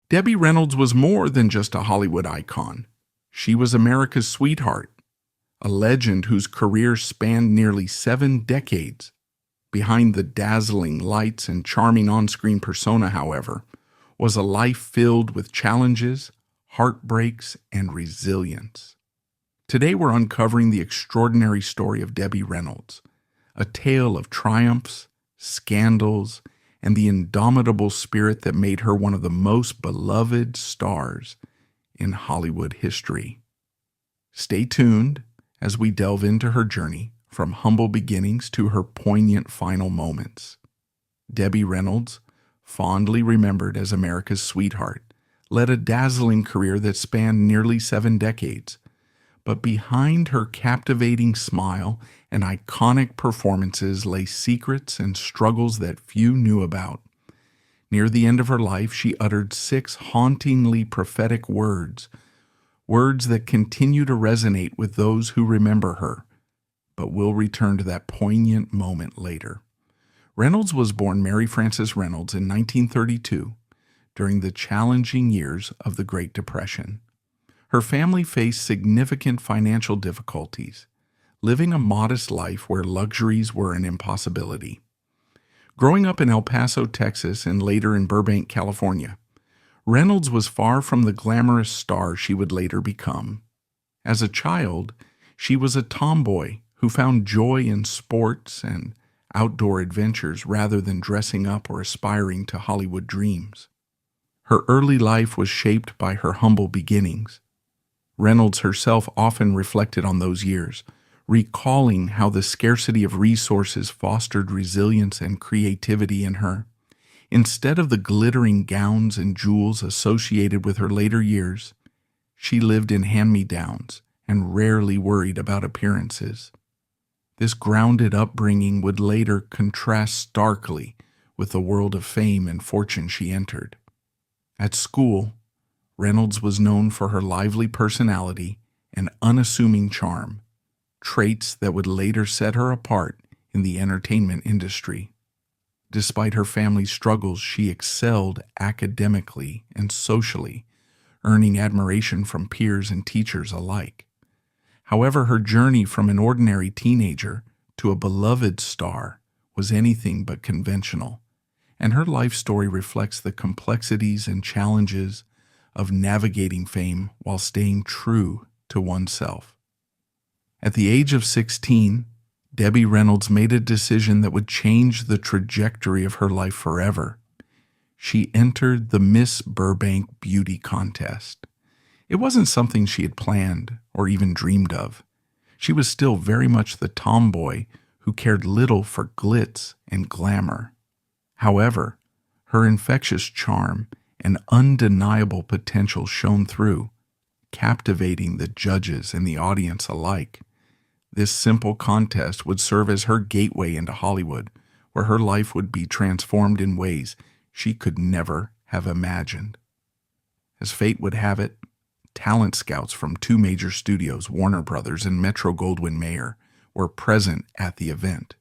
Debbie Reynolds was more than just a Hollywood icon. She was America's sweetheart, a legend whose career spanned nearly 7 decades. Behind the dazzling lights and charming on-screen persona, however, was a life filled with challenges, heartbreaks, and resilience. Today we're uncovering the extraordinary story of Debbie Reynolds, a tale of triumphs, scandals, and the indomitable spirit that made her one of the most beloved stars in Hollywood history. Stay tuned as we delve into her journey from humble beginnings to her poignant final moments. Debbie Reynolds, fondly remembered as America's sweetheart, led a dazzling career that spanned nearly 7 decades. But behind her captivating smile and iconic performances lay secrets and struggles that few knew about. Near the end of her life, she uttered 6 hauntingly prophetic words that continue to resonate with those who remember her. But we'll return to that poignant moment later. Reynolds was born Mary Frances Reynolds in 1932 during the challenging years of the Great Depression. Her family faced significant financial difficulties, living a modest life where luxuries were an impossibility. Growing up in El Paso, Texas, and later in Burbank, California, Reynolds was far from the glamorous star she would later become. As a child, she was a tomboy who found joy in sports and outdoor adventures rather than dressing up or aspiring to Hollywood dreams. Her early life was shaped by her humble beginnings. Reynolds herself often reflected on those years, recalling how the scarcity of resources fostered resilience and creativity in her. Instead of the glittering gowns and jewels associated with her later years, she lived in hand-me-downs and rarely worried about appearances. This grounded upbringing would later contrast starkly with the world of fame and fortune she entered. At school, Reynolds was known for her lively personality and unassuming charm, traits that would later set her apart in the entertainment industry. Despite her family's struggles, she excelled academically and socially, earning admiration from peers and teachers alike. However, her journey from an ordinary teenager to a beloved star was anything but conventional, and her life story reflects the complexities and challenges of navigating fame while staying true to oneself. At the age of 16, Debbie Reynolds made a decision that would change the trajectory of her life forever. She entered the Miss Burbank Beauty Contest. It wasn't something she had planned or even dreamed of. She was still very much the tomboy who cared little for glitz and glamour. However, her infectious charm and undeniable potential shone through, captivating the judges and the audience alike. This simple contest would serve as her gateway into Hollywood, where her life would be transformed in ways she could never have imagined. As fate would have it, talent scouts from 2 major studios, Warner Brothers and Metro-Goldwyn-Mayer, were present at the event.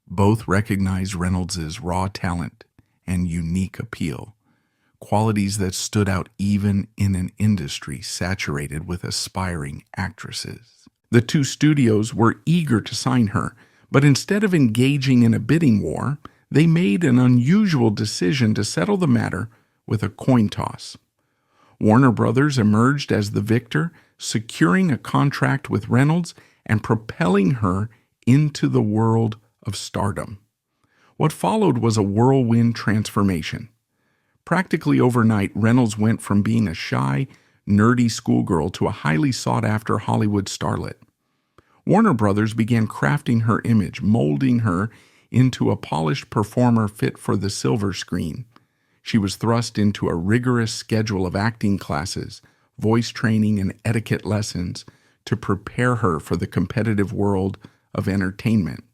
Both recognized Reynolds' raw talent and unique appeal, qualities that stood out even in an industry saturated with aspiring actresses. The 2 studios were eager to sign her, but instead of engaging in a bidding war, they made an unusual decision to settle the matter with a coin toss. Warner Brothers emerged as the victor, securing a contract with Reynolds and propelling her into the world of stardom. What followed was a whirlwind transformation. Practically overnight, Reynolds went from being a shy, nerdy schoolgirl to a highly sought-after Hollywood starlet. Warner Brothers began crafting her image, molding her into a polished performer fit for the silver screen. She was thrust into a rigorous schedule of acting classes, voice training, and etiquette lessons to prepare her for the competitive world of entertainment.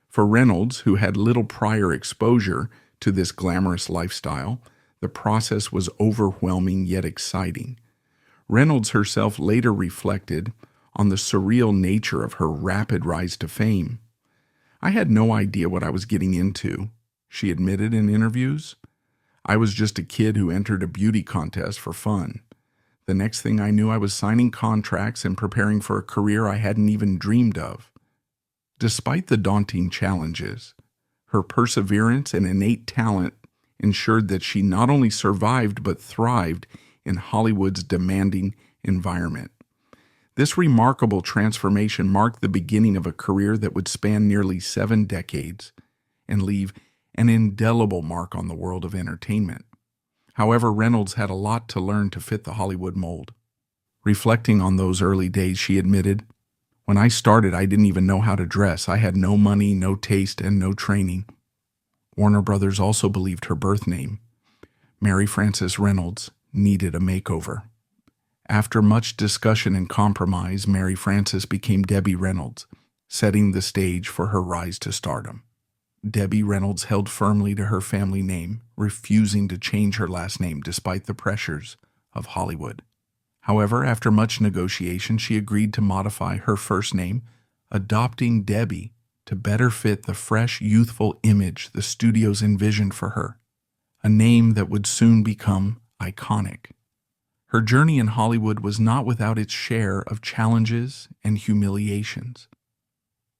For Reynolds, who had little prior exposure to this glamorous lifestyle, the process was overwhelming yet exciting. Reynolds herself later reflected on the surreal nature of her rapid rise to fame. "I had no idea what I was getting into," she admitted in interviews. I was just a kid who entered a beauty contest for fun. The next thing I knew, I was signing contracts and preparing for a career I hadn't even dreamed of. Despite the daunting challenges, her perseverance and innate talent ensured that she not only survived but thrived in Hollywood's demanding environment. This remarkable transformation marked the beginning of a career that would span nearly 7 decades and leave an indelible mark on the world of entertainment. However, Reynolds had a lot to learn to fit the Hollywood mold. Reflecting on those early days, she admitted, "When I started, I didn't even know how to dress. I had no money, no taste, and no training." Warner Brothers also believed her birth name, Mary Frances Reynolds, needed a makeover. After much discussion and compromise, Mary Frances became Debbie Reynolds, setting the stage for her rise to stardom. Debbie Reynolds held firmly to her family name, refusing to change her last name despite the pressures of Hollywood. However, after much negotiation, she agreed to modify her first name, adopting Debbie to better fit the fresh, youthful image the studios envisioned for her, a name that would soon become iconic. Her journey in Hollywood was not without its share of challenges and humiliations.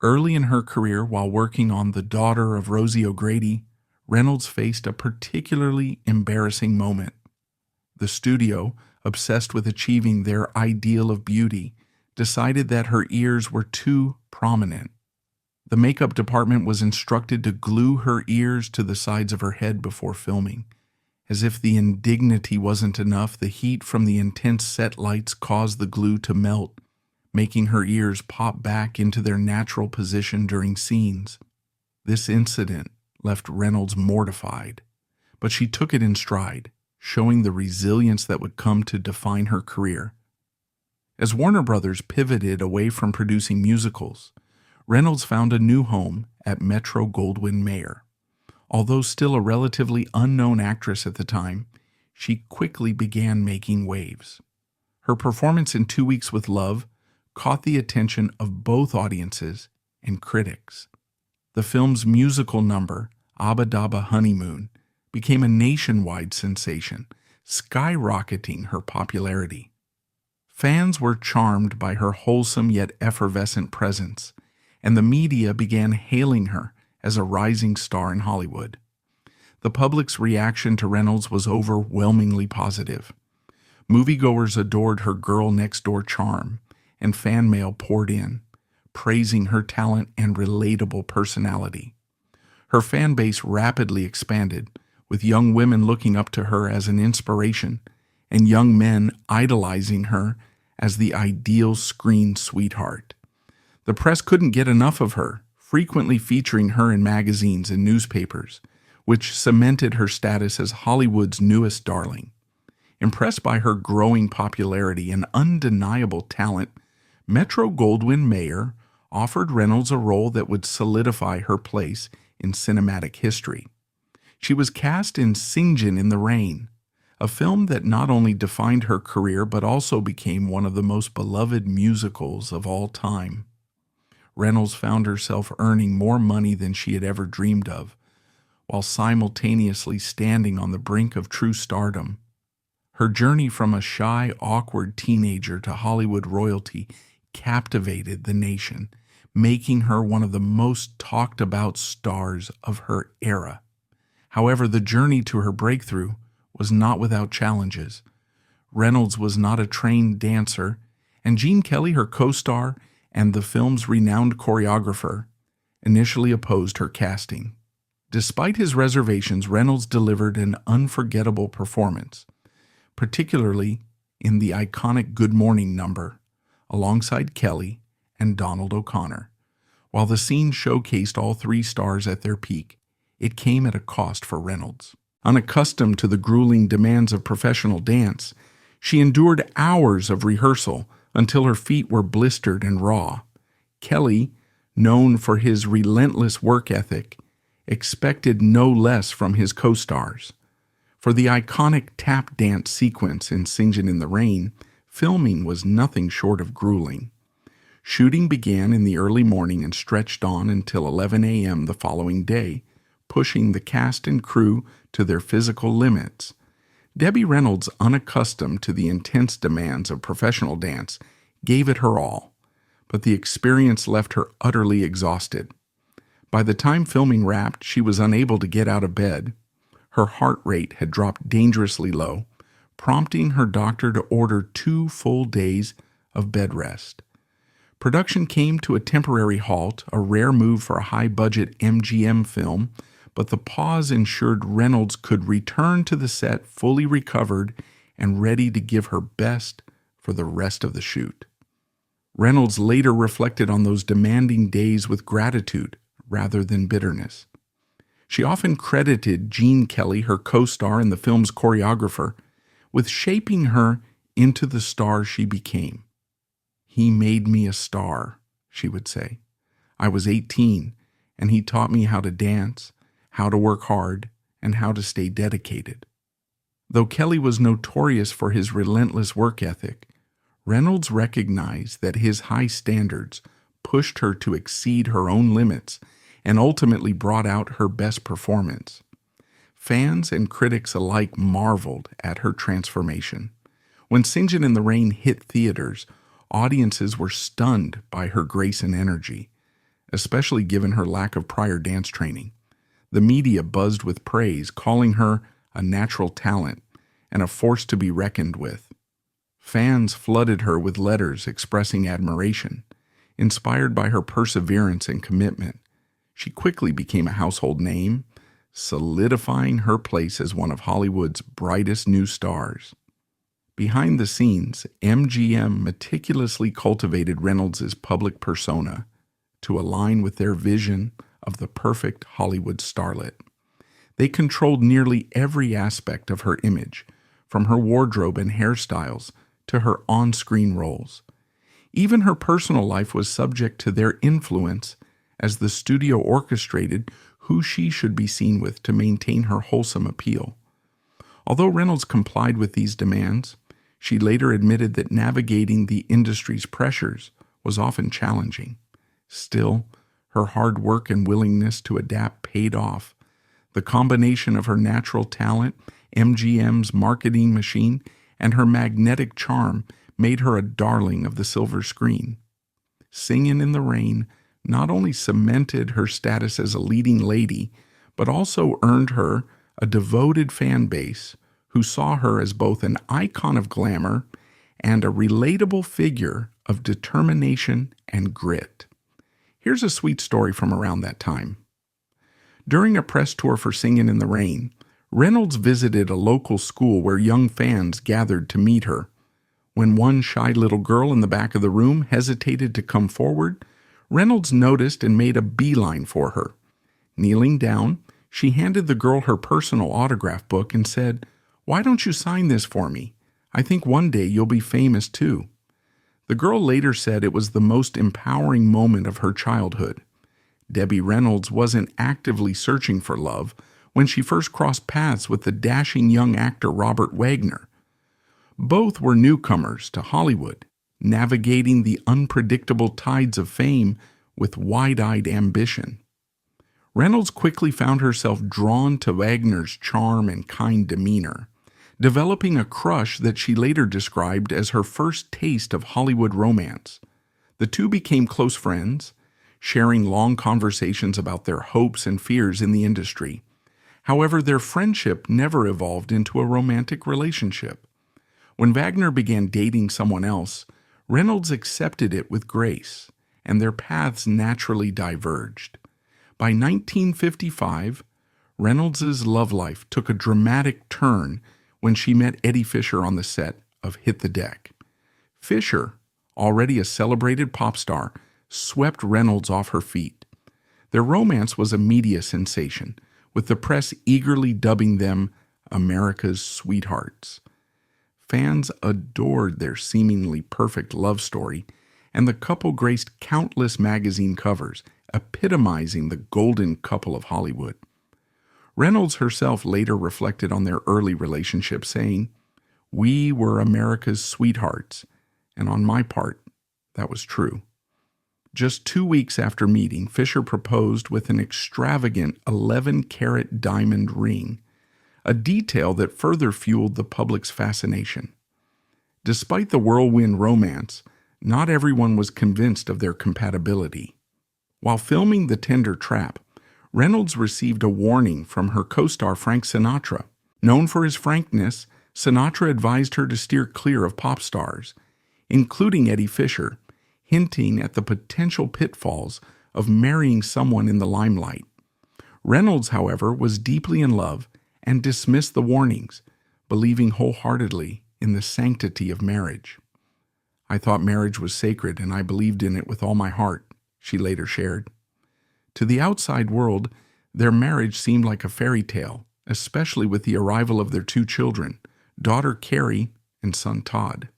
Early in her career, while working on The Daughter of Rosie O'Grady, Reynolds faced a particularly embarrassing moment. The studio, obsessed with achieving their ideal of beauty, decided that her ears were too prominent. The makeup department was instructed to glue her ears to the sides of her head before filming. As if the indignity wasn't enough, the heat from the intense set lights caused the glue to melt, making her ears pop back into their natural position during scenes. This incident left Reynolds mortified, but she took it in stride, showing the resilience that would come to define her career. As Warner Brothers pivoted away from producing musicals, Reynolds found a new home at Metro-Goldwyn-Mayer. Although still a relatively unknown actress at the time, she quickly began making waves. Her performance in 2 Weeks with Love caught the attention of both audiences and critics. The film's musical number, Abba Dabba Honeymoon, became a nationwide sensation, skyrocketing her popularity. Fans were charmed by her wholesome yet effervescent presence, and the media began hailing her as a rising star in Hollywood. The public's reaction to Reynolds was overwhelmingly positive. Moviegoers adored her girl-next-door charm, and fan mail poured in, praising her talent and relatable personality. Her fan base rapidly expanded, with young women looking up to her as an inspiration, and young men idolizing her as the ideal screen sweetheart. The press couldn't get enough of her, frequently featuring her in magazines and newspapers, which cemented her status as Hollywood's newest darling. Impressed by her growing popularity and undeniable talent, Metro-Goldwyn-Mayer offered Reynolds a role that would solidify her place in cinematic history. She was cast in Singin in the Rain, a film that not only defined her career but also became one of the most beloved musicals of all time. Reynolds found herself earning more money than she had ever dreamed of, while simultaneously standing on the brink of true stardom. Her journey from a shy, awkward teenager to Hollywood royalty captivated the nation, making her one of the most talked about stars of her era. However, the journey to her breakthrough was not without challenges. Reynolds was not a trained dancer, and Gene Kelly, her co-star, and the film's renowned choreographer, initially opposed her casting. Despite his reservations, Reynolds delivered an unforgettable performance, particularly in the iconic Good Morning number, alongside Kelly and Donald O'Connor. While the scene showcased all 3 stars at their peak, it came at a cost for Reynolds. Unaccustomed to the grueling demands of professional dance, she endured hours of rehearsal until her feet were blistered and raw. Kelly, known for his relentless work ethic, expected no less from his co-stars. For the iconic tap dance sequence in Singin in the Rain, filming was nothing short of grueling. Shooting began in the early morning and stretched on until 11 a.m. the following day, pushing the cast and crew to their physical limits. Debbie Reynolds, unaccustomed to the intense demands of professional dance, gave it her all, but the experience left her utterly exhausted. By the time filming wrapped, she was unable to get out of bed. Her heart rate had dropped dangerously low, prompting her doctor to order 2 full days of bed rest. Production came to a temporary halt, a rare move for a high-budget MGM film, but the pause ensured Reynolds could return to the set fully recovered and ready to give her best for the rest of the shoot. Reynolds later reflected on those demanding days with gratitude rather than bitterness. She often credited Gene Kelly, her co-star and the film's choreographer, with shaping her into the star she became. "He made me a star," she would say. "I was 18, and he taught me how to dance, how to work hard, and how to stay dedicated." Though Kelly was notorious for his relentless work ethic, Reynolds recognized that his high standards pushed her to exceed her own limits and ultimately brought out her best performance. Fans and critics alike marveled at her transformation. When Singin in the Rain hit theaters, audiences were stunned by her grace and energy, especially given her lack of prior dance training. The media buzzed with praise, calling her a natural talent and a force to be reckoned with. Fans flooded her with letters expressing admiration. Inspired by her perseverance and commitment, she quickly became a household name, solidifying her place as one of Hollywood's brightest new stars. Behind the scenes, MGM meticulously cultivated Reynolds' public persona to align with their vision of the perfect Hollywood starlet. They controlled nearly every aspect of her image, from her wardrobe and hairstyles to her on-screen roles. Even her personal life was subject to their influence, as the studio orchestrated who she should be seen with to maintain her wholesome appeal. Although Reynolds complied with these demands, she later admitted that navigating the industry's pressures was often challenging. Still, her hard work and willingness to adapt paid off. The combination of her natural talent, MGM's marketing machine, and her magnetic charm made her a darling of the silver screen. Singin in the Rain not only cemented her status as a leading lady, but also earned her a devoted fan base who saw her as both an icon of glamour and a relatable figure of determination and grit. Here's a sweet story from around that time. During a press tour for Singin in the Rain, Reynolds visited a local school where young fans gathered to meet her. When one shy little girl in the back of the room hesitated to come forward, Reynolds noticed and made a beeline for her. Kneeling down, she handed the girl her personal autograph book and said, "Why don't you sign this for me? I think one day you'll be famous too." The girl later said it was the most empowering moment of her childhood. Debbie Reynolds wasn't actively searching for love when she first crossed paths with the dashing young actor Robert Wagner. Both were newcomers to Hollywood, navigating the unpredictable tides of fame with wide-eyed ambition. Reynolds quickly found herself drawn to Wagner's charm and kind demeanor, developing a crush that she later described as her first taste of Hollywood romance. The two became close friends, sharing long conversations about their hopes and fears in the industry. However, their friendship never evolved into a romantic relationship. When Wagner began dating someone else, Reynolds accepted it with grace, and their paths naturally diverged. By 1955, Reynolds' love life took a dramatic turn when she met Eddie Fisher on the set of Hit the Deck. Fisher, already a celebrated pop star, swept Reynolds off her feet. Their romance was a media sensation, with the press eagerly dubbing them America's sweethearts. Fans adored their seemingly perfect love story, and the couple graced countless magazine covers, epitomizing the golden couple of Hollywood. Reynolds herself later reflected on their early relationship, saying, "We were America's sweethearts, and on my part, that was true." Just 2 weeks after meeting, Fisher proposed with an extravagant 11-carat diamond ring, a detail that further fueled the public's fascination. Despite the whirlwind romance, not everyone was convinced of their compatibility. While filming The Tender Trap, Reynolds received a warning from her co-star Frank Sinatra. Known for his frankness, Sinatra advised her to steer clear of pop stars, including Eddie Fisher, hinting at the potential pitfalls of marrying someone in the limelight. Reynolds, however, was deeply in love and dismissed the warnings, believing wholeheartedly in the sanctity of marriage. "I thought marriage was sacred and I believed in it with all my heart," she later shared. To the outside world, their marriage seemed like a fairy tale, especially with the arrival of their 2 children, daughter Carrie and son Todd.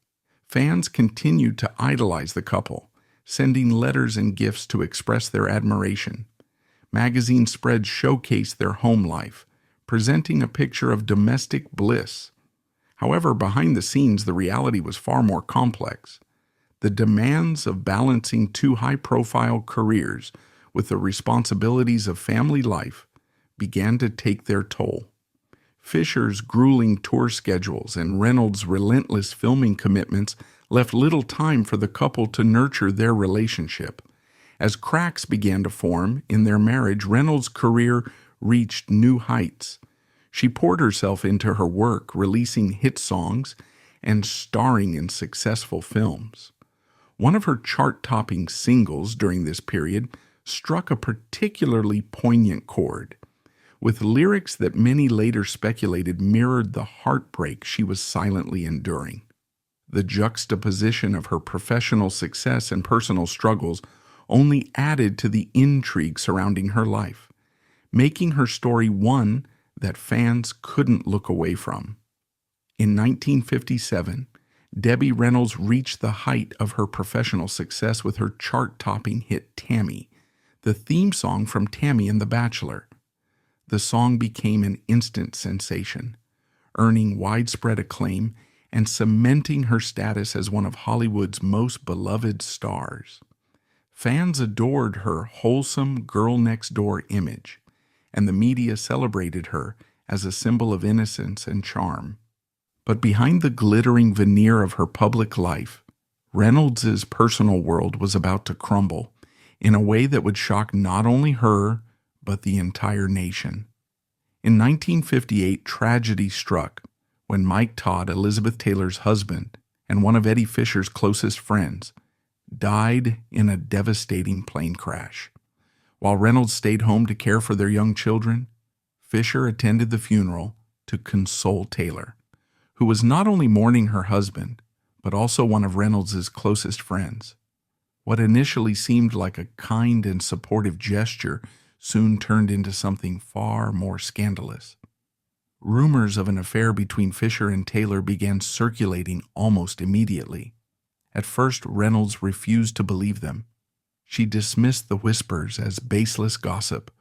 Fans continued to idolize the couple, sending letters and gifts to express their admiration. Magazine spreads showcased their home life, presenting a picture of domestic bliss. However, behind the scenes, the reality was far more complex. The demands of balancing 2 high-profile careers with the responsibilities of family life began to take their toll. Fisher's grueling tour schedules and Reynolds' relentless filming commitments left little time for the couple to nurture their relationship. As cracks began to form in their marriage, Reynolds' career reached new heights. She poured herself into her work, releasing hit songs and starring in successful films. One of her chart-topping singles during this period struck a particularly poignant chord, with lyrics that many later speculated mirrored the heartbreak she was silently enduring. The juxtaposition of her professional success and personal struggles only added to the intrigue surrounding her life, making her story one that fans couldn't look away from. In 1957, Debbie Reynolds reached the height of her professional success with her chart-topping hit Tammy, the theme song from Tammy and the Bachelor. The song became an instant sensation, earning widespread acclaim and cementing her status as one of Hollywood's most beloved stars. Fans adored her wholesome girl-next-door image, and the media celebrated her as a symbol of innocence and charm. But behind the glittering veneer of her public life, Reynolds' personal world was about to crumble in a way that would shock not only her, but the entire nation. In 1958, tragedy struck when Mike Todd, Elizabeth Taylor's husband and one of Eddie Fisher's closest friends, died in a devastating plane crash. While Reynolds stayed home to care for their young children, Fisher attended the funeral to console Taylor, who was not only mourning her husband, but also one of Reynolds' closest friends. What initially seemed like a kind and supportive gesture soon turned into something far more scandalous. Rumors of an affair between Fisher and Taylor began circulating almost immediately. At first, Reynolds refused to believe them. She dismissed the whispers as baseless gossip,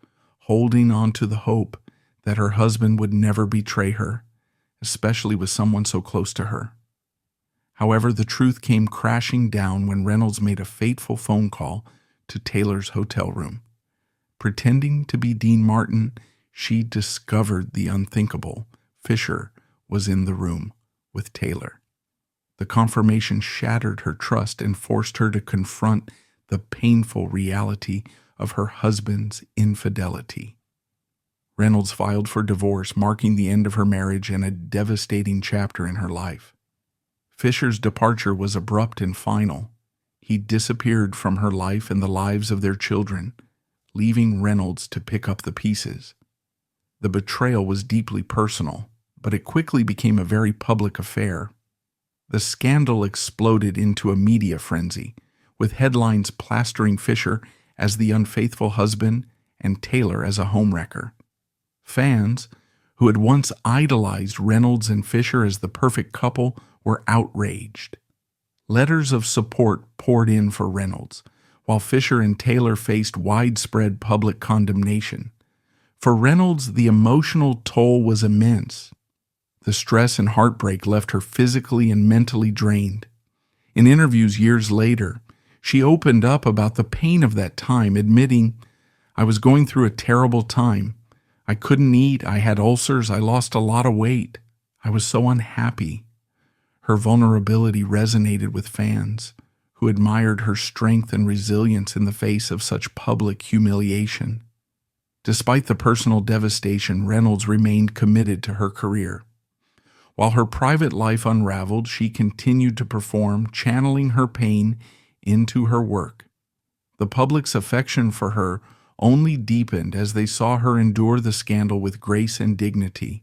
holding on to the hope that her husband would never betray her, especially with someone so close to her. However, the truth came crashing down when Reynolds made a fateful phone call to Taylor's hotel room. Pretending to be Dean Martin, she discovered the unthinkable. Fisher was in the room with Taylor. The confirmation shattered her trust and forced her to confront the painful reality of her husband's infidelity. Reynolds filed for divorce, marking the end of her marriage and a devastating chapter in her life. Fisher's departure was abrupt and final. He disappeared from her life and the lives of their children, leaving Reynolds to pick up the pieces. The betrayal was deeply personal, but it quickly became a very public affair. The scandal exploded into a media frenzy, with headlines plastering Fisher as the unfaithful husband and Taylor as a homewrecker. Fans, who had once idolized Reynolds and Fisher as the perfect couple, were outraged. Letters of support poured in for Reynolds, while Fisher and Taylor faced widespread public condemnation. For Reynolds, the emotional toll was immense. The stress and heartbreak left her physically and mentally drained. In interviews years later, She opened up about the pain of that time, admitting, "I was going through a terrible time. I couldn't eat, I had ulcers, I lost a lot of weight. I was so unhappy." Her vulnerability resonated with fans, who admired her strength and resilience in the face of such public humiliation. Despite the personal devastation, Reynolds remained committed to her career. While her private life unraveled, she continued to perform, channeling her pain into her work. The public's affection for her only deepened as they saw her endure the scandal with grace and dignity.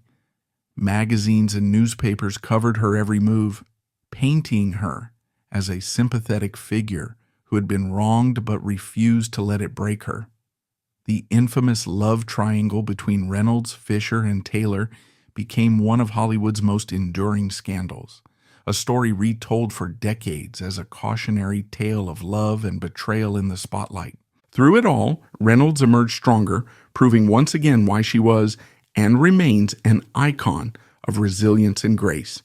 Magazines and newspapers covered her every move, painting her as a sympathetic figure who had been wronged but refused to let it break her. The infamous love triangle between Reynolds, Fisher, and Taylor became one of Hollywood's most enduring scandals, a story retold for decades as a cautionary tale of love and betrayal in the spotlight. Through it all, Reynolds emerged stronger, proving once again why she was and remains an icon of resilience and grace.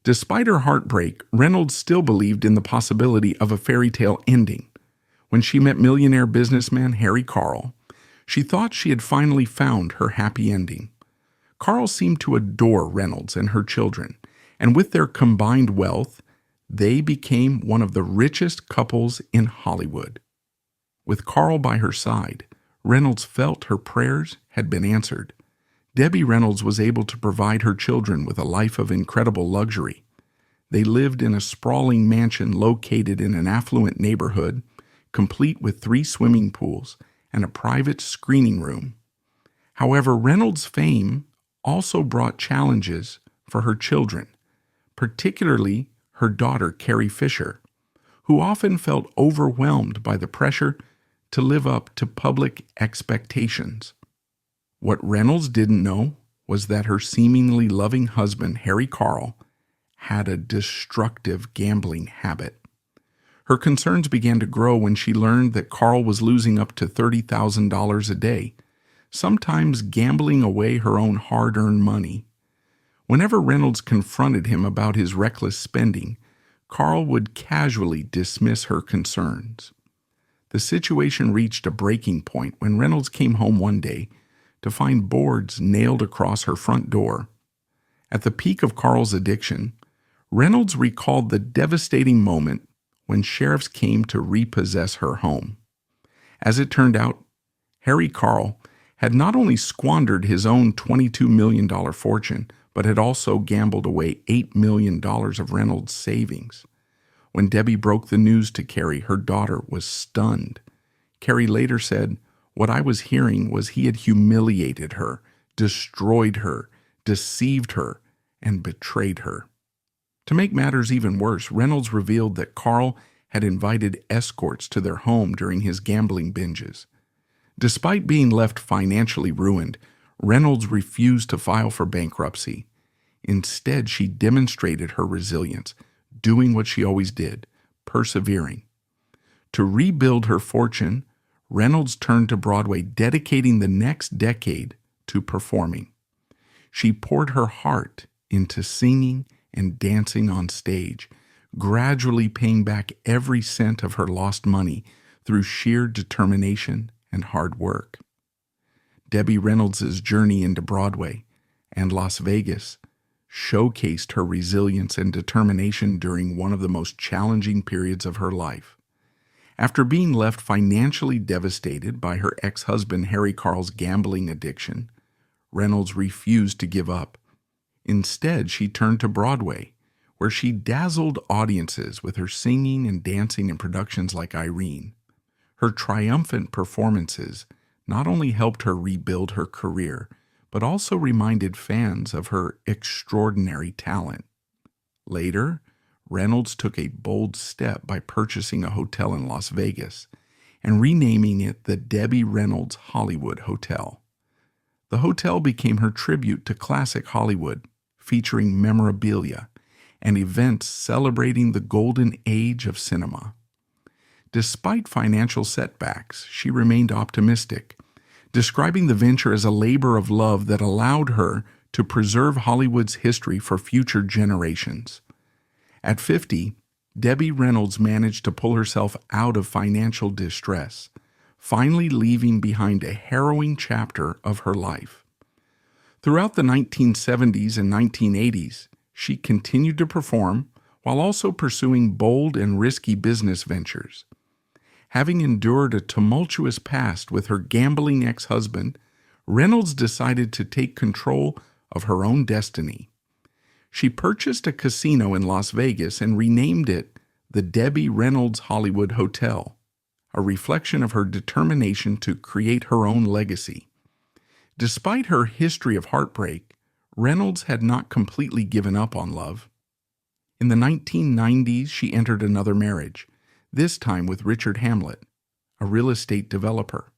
Despite her heartbreak, Reynolds still believed in the possibility of a fairy tale ending. When she met millionaire businessman Harry Carl, she thought she had finally found her happy ending. Carl seemed to adore Reynolds and her children, and with their combined wealth, they became one of the richest couples in Hollywood. With Carl by her side, Reynolds felt her prayers had been answered. Debbie Reynolds was able to provide her children with a life of incredible luxury. They lived in a sprawling mansion located in an affluent neighborhood, complete with 3 swimming pools and a private screening room. However, Reynolds' fame also brought challenges for her children, particularly her daughter, Carrie Fisher, who often felt overwhelmed by the pressure to live up to public expectations. What Reynolds didn't know was that her seemingly loving husband, Harry Carl, had a destructive gambling habit. Her concerns began to grow when she learned that Carl was losing up to $30,000 a day, sometimes gambling away her own hard-earned money. Whenever Reynolds confronted him about his reckless spending, Carl would casually dismiss her concerns. The situation reached a breaking point when Reynolds came home one day to find boards nailed across her front door. At the peak of Carl's addiction, Reynolds recalled the devastating moment when sheriffs came to repossess her home. As it turned out, Harry Carl had not only squandered his own $22 million fortune, but had also gambled away $8 million of Reynolds' savings. When Debbie broke the news to Carrie, her daughter was stunned. Carrie later said, "What I was hearing was he had humiliated her, destroyed her, deceived her, and betrayed her." To make matters even worse, Reynolds revealed that Carl had invited escorts to their home during his gambling binges. Despite being left financially ruined, Reynolds refused to file for bankruptcy. Instead, she demonstrated her resilience, doing what she always did, persevering. To rebuild her fortune, Reynolds turned to Broadway, dedicating the next decade to performing. She poured her heart into singing and dancing on stage, gradually paying back every cent of her lost money through sheer determination and hard work. Debbie Reynolds' journey into Broadway and Las Vegas showcased her resilience and determination during one of the most challenging periods of her life. After being left financially devastated by her ex-husband Harry Carl's gambling addiction, Reynolds refused to give up. Instead, she turned to Broadway, where she dazzled audiences with her singing and dancing in productions like Irene. Her triumphant performances not only helped her rebuild her career, but also reminded fans of her extraordinary talent. Later, Reynolds took a bold step by purchasing a hotel in Las Vegas and renaming it the Debbie Reynolds Hollywood Hotel. The hotel became her tribute to classic Hollywood, featuring memorabilia and events celebrating the golden age of cinema. Despite financial setbacks, she remained optimistic, describing the venture as a labor of love that allowed her to preserve Hollywood's history for future generations. At 50, Debbie Reynolds managed to pull herself out of financial distress, finally leaving behind a harrowing chapter of her life. Throughout the 1970s and 1980s, she continued to perform while also pursuing bold and risky business ventures. Having endured a tumultuous past with her gambling ex-husband, Reynolds decided to take control of her own destiny. She purchased a casino in Las Vegas and renamed it the Debbie Reynolds Hollywood Hotel, a reflection of her determination to create her own legacy. Despite her history of heartbreak, Reynolds had not completely given up on love. In the 1990s, she entered another marriage, this time with Richard Hamlet, a real estate developer.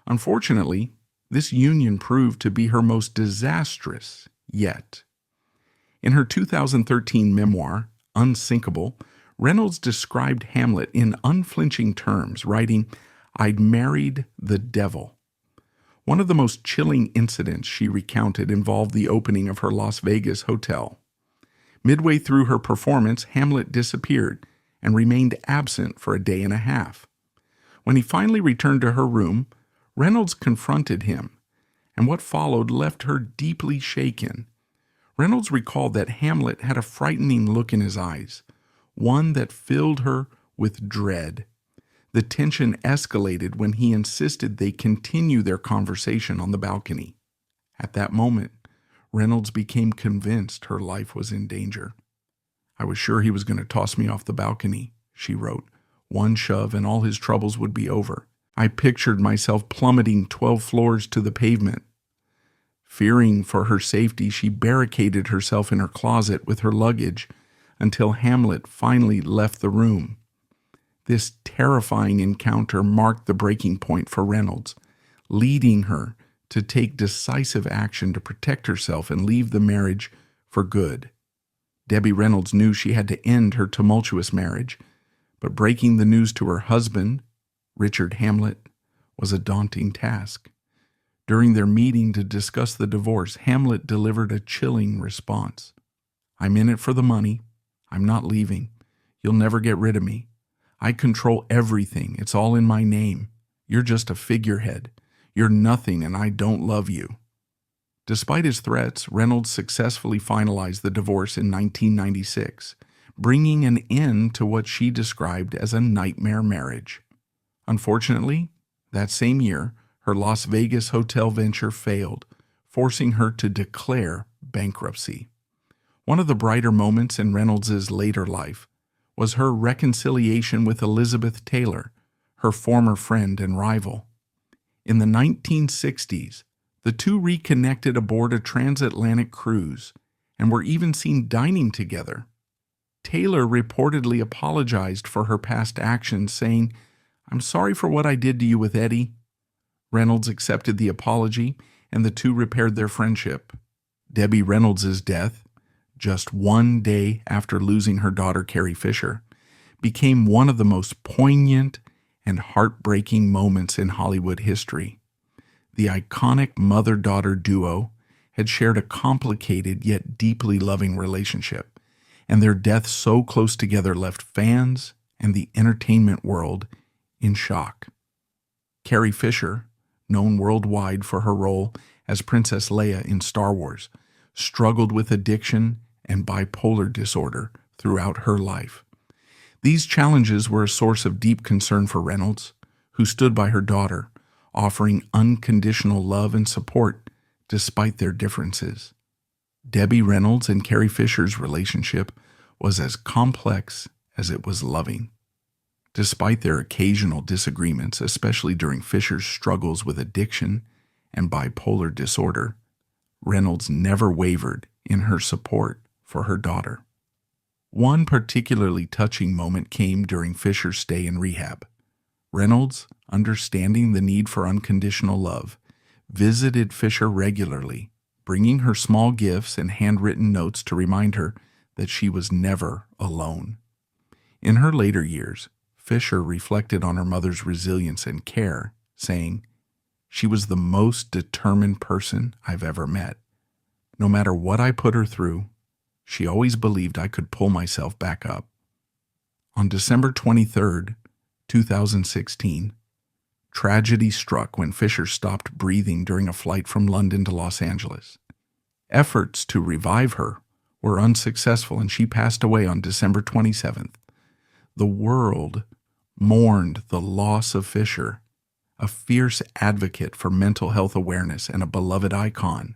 Unfortunately, this union proved to be her most disastrous yet. In her 2013 memoir, Unsinkable, Reynolds described Hamlet in unflinching terms, writing, "I'd married the devil." One of the most chilling incidents she recounted involved the opening of her Las Vegas hotel. Midway through her performance, Hamlet disappeared and remained absent for a day and a half. When he finally returned to her room, Reynolds confronted him, and what followed left her deeply shaken. Reynolds recalled that Hamlet had a frightening look in his eyes, one that filled her with dread. The tension escalated when he insisted they continue their conversation on the balcony. At that moment, Reynolds became convinced her life was in danger. "I was sure he was going to toss me off the balcony," she wrote. "One shove and all his troubles would be over. I pictured myself plummeting 12 floors to the pavement." Fearing for her safety, she barricaded herself in her closet with her luggage until Hamlet finally left the room. This terrifying encounter marked the breaking point for Reynolds, leading her to take decisive action to protect herself and leave the marriage for good. Debbie Reynolds knew she had to end her tumultuous marriage, but breaking the news to her husband, Richard Hamlet, was a daunting task. During their meeting to discuss the divorce, Hamlet delivered a chilling response. "I'm in it for the money. I'm not leaving. You'll never get rid of me. I control everything. It's all in my name. You're just a figurehead. You're nothing, and I don't love you." Despite his threats, Reynolds successfully finalized the divorce in 1996, bringing an end to what she described as a nightmare marriage. Unfortunately, that same year, her Las Vegas hotel venture failed, forcing her to declare bankruptcy. One of the brighter moments in Reynolds' later life was her reconciliation with Elizabeth Taylor, her former friend and rival. In the 1960s, the two reconnected aboard a transatlantic cruise and were even seen dining together. Taylor reportedly apologized for her past actions, saying, "I'm sorry for what I did to you with Eddie." Reynolds accepted the apology, and the two repaired their friendship. Debbie Reynolds' death, just one day after losing her daughter Carrie Fisher, became one of the most poignant and heartbreaking moments in Hollywood history. The iconic mother-daughter duo had shared a complicated yet deeply loving relationship, and their death so close together left fans and the entertainment world in shock. Carrie Fisher, known worldwide for her role as Princess Leia in Star Wars, struggled with addiction and bipolar disorder throughout her life. These challenges were a source of deep concern for Reynolds, who stood by her daughter, offering unconditional love and support despite their differences. Debbie Reynolds and Carrie Fisher's relationship was as complex as it was loving. Despite their occasional disagreements, especially during Fisher's struggles with addiction and bipolar disorder, Reynolds never wavered in her support for her daughter. One particularly touching moment came during Fisher's stay in rehab. Reynolds, understanding the need for unconditional love, visited Fisher regularly, bringing her small gifts and handwritten notes to remind her that she was never alone. In her later years, Fisher reflected on her mother's resilience and care, saying, "She was the most determined person I've ever met. No matter what I put her through, she always believed I could pull myself back up." On December 23, 2016, tragedy struck when Fisher stopped breathing during a flight from London to Los Angeles. Efforts to revive her were unsuccessful, and she passed away on December 27th. The world mourned the loss of Fisher, a fierce advocate for mental health awareness and a beloved icon.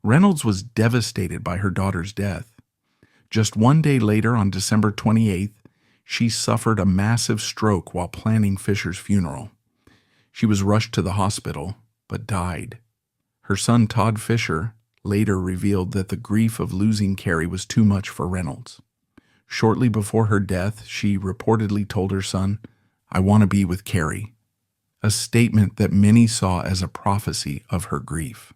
Reynolds was devastated by her daughter's death. Just one day later, on December 28th, she suffered a massive stroke while planning Fisher's funeral. She was rushed to the hospital, but died. Her son, Todd Fisher, later revealed that the grief of losing Carrie was too much for Reynolds. Shortly before her death, she reportedly told her son, "I want to be with Carrie," a statement that many saw as a prophecy of her grief.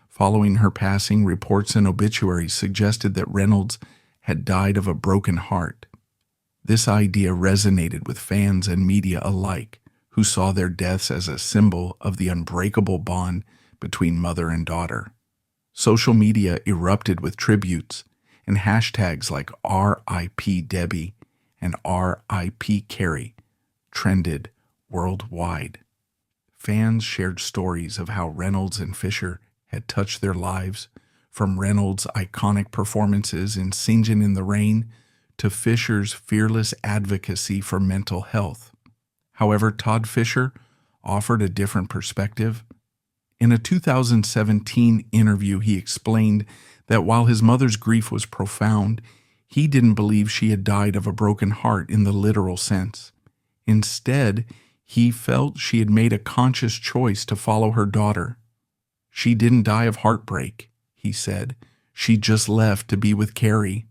Following her passing, reports and obituaries suggested that Reynolds had died of a broken heart. This idea resonated with fans and media alike, who saw their deaths as a symbol of the unbreakable bond between mother and daughter. Social media erupted with tributes, and hashtags like RIP Debbie and RIP Carrie trended worldwide. Fans shared stories of how Reynolds and Fisher had touched their lives, from Reynolds' iconic performances in Singin in the Rain to Fisher's fearless advocacy for mental health. However, Todd Fisher offered a different perspective. In a 2017 interview, he explained that while his mother's grief was profound, he didn't believe she had died of a broken heart in the literal sense. Instead, he felt she had made a conscious choice to follow her daughter. "She didn't die of heartbreak," he said. "She just left to be with Carrie."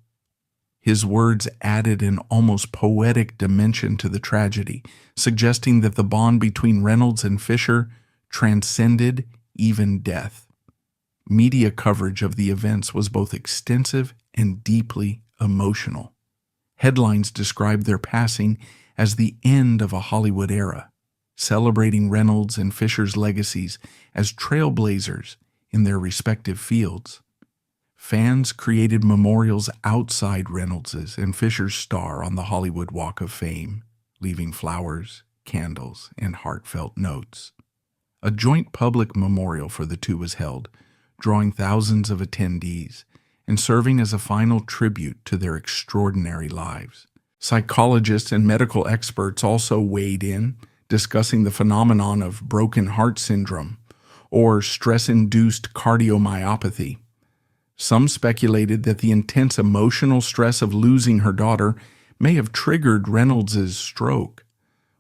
His words added an almost poetic dimension to the tragedy, suggesting that the bond between Reynolds and Fisher transcended even death. Media coverage of the events was both extensive and deeply emotional. Headlines described their passing as the end of a Hollywood era, celebrating Reynolds and Fisher's legacies as trailblazers in their respective fields. Fans created memorials outside Reynolds's and Fisher's star on the Hollywood Walk of Fame, leaving flowers, candles, and heartfelt notes. A joint public memorial for the two was held, drawing thousands of attendees and serving as a final tribute to their extraordinary lives. Psychologists and medical experts also weighed in, discussing the phenomenon of broken heart syndrome or stress-induced cardiomyopathy. Some speculated that the intense emotional stress of losing her daughter may have triggered Reynolds' stroke.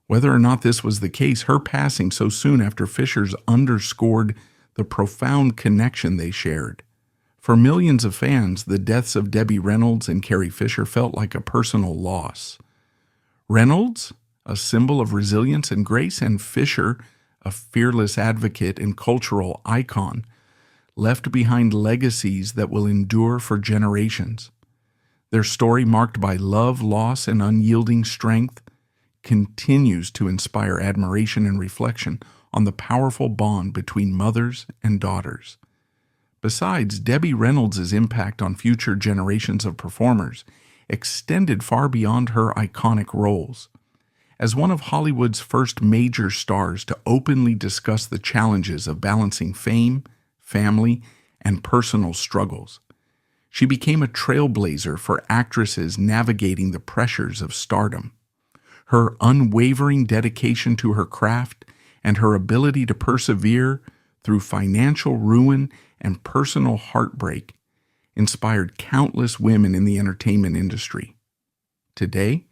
Whether or not this was the case, her passing so soon after Fisher's underscored the profound connection they shared. For millions of fans, the deaths of Debbie Reynolds and Carrie Fisher felt like a personal loss. Reynolds, a symbol of resilience and grace, and Fisher, a fearless advocate and cultural icon, left behind legacies that will endure for generations. Their story, marked by love, loss, and unyielding strength, continues to inspire admiration and reflection on the powerful bond between mothers and daughters. Besides, Debbie Reynolds' impact on future generations of performers extended far beyond her iconic roles. As one of Hollywood's first major stars to openly discuss the challenges of balancing fame, family, and personal struggles, she became a trailblazer for actresses navigating the pressures of stardom. Her unwavering dedication to her craft and her ability to persevere through financial ruin and personal heartbreak inspired countless women in the entertainment industry. Today,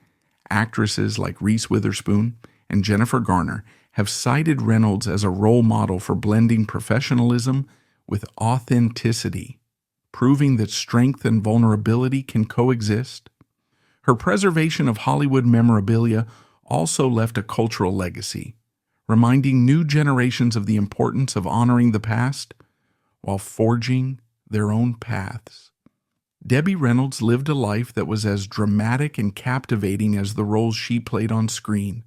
actresses like Reese Witherspoon and Jennifer Garner have cited Reynolds as a role model for blending professionalism with authenticity, proving that strength and vulnerability can coexist. Her preservation of Hollywood memorabilia also left a cultural legacy, reminding new generations of the importance of honoring the past while forging their own paths. Debbie Reynolds lived a life that was as dramatic and captivating as the roles she played on screen.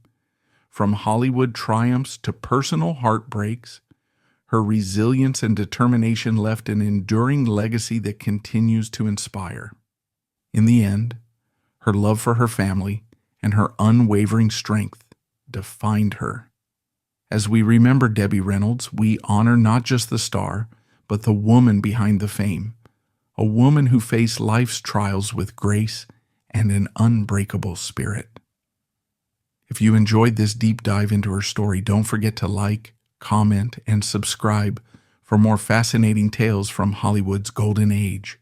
From Hollywood triumphs to personal heartbreaks, her resilience and determination left an enduring legacy that continues to inspire. In the end, her love for her family and her unwavering strength defined her. As we remember Debbie Reynolds, we honor not just the star, but the woman behind the fame, a woman who faced life's trials with grace and an unbreakable spirit. If you enjoyed this deep dive into her story, don't forget to like, comment, and subscribe for more fascinating tales from Hollywood's golden age.